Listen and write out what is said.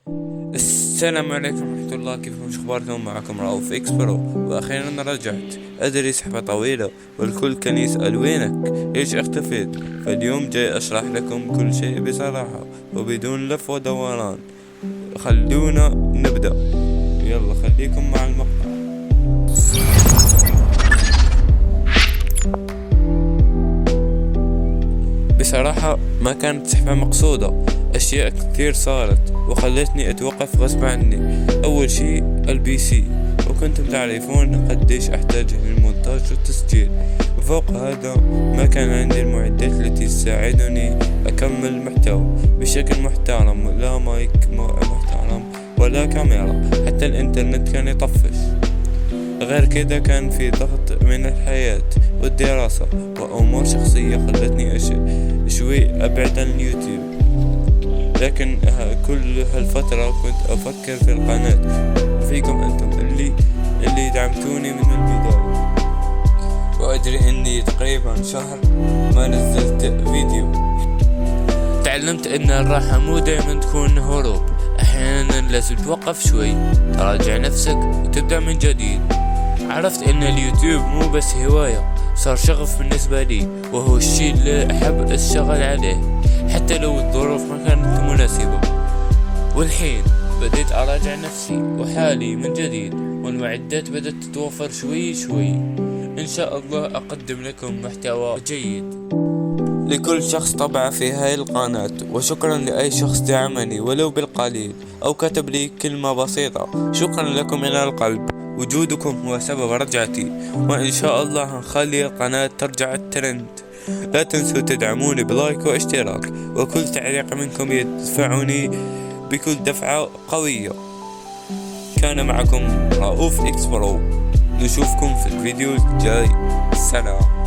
السلام عليكم ورحمة الله، كيفكم؟ شو اخباركم؟ معكم رؤوف اكسبرو، واخيرا رجعت. ادري سحبة طويلة والكل كان يسأل وينك، ليش اختفيت؟ فاليوم جاي اشرح لكم كل شيء بصراحة وبدون لف ودوران. خلونا نبدأ، يلا خليكم مع المقطع. بصراحة ما كانت سحبة مقصودة، أشياء كثير صارت وخلتني أتوقف غصب عني. أول شي البي سي، وكنتم تعرفون قديش أحتاج للمونتاج والتسجيل. وفوق هذا ما كان عندي المعدات التي تساعدني أكمل محتوى بشكل محترم، لا مايك محترم ولا كاميرا، حتى الإنترنت كان يطفش. غير كده كان في ضغط من الحياة والدراسة وأمور شخصية خلتني شوي أبعد عن اليوتيوب. لكن كل هالفترة كنت أفكر في القناة، فيكم أنتم اللي دعمتوني من البداية. وأدري إني تقريبا شهر ما نزلت فيديو. تعلمت إن الراحة مو دايما تكون هروب، أحيانا لازم توقف شوي، تراجع نفسك وتبدأ من جديد. عرفت إن اليوتيوب مو بس هواية، صار شغف بالنسبة لي، وهو الشيء اللي أحب أشتغل عليه حتى لو الظروف ما كانت مناسبة. والحين بديت أراجع نفسي وحالي من جديد، والمعدات بدأت تتوفر شوي شوي. إن شاء الله أقدم لكم محتوى جيد. لكل شخص طبع في هاي القناة، وشكرا لأي شخص دعمني ولو بالقليل أو كتب لي كلمة بسيطة. شكرا لكم من القلب، وجودكم هو سبب رجعتي، وإن شاء الله هنخلي القناة ترجع الترند. لا تنسوا تدعموني بلايك واشتراك، وكل تعليق منكم يدفعني بكل دفعة قوية. كان معكم رؤوف اكسبرو، نشوفكم في الفيديو الجاي. سلام.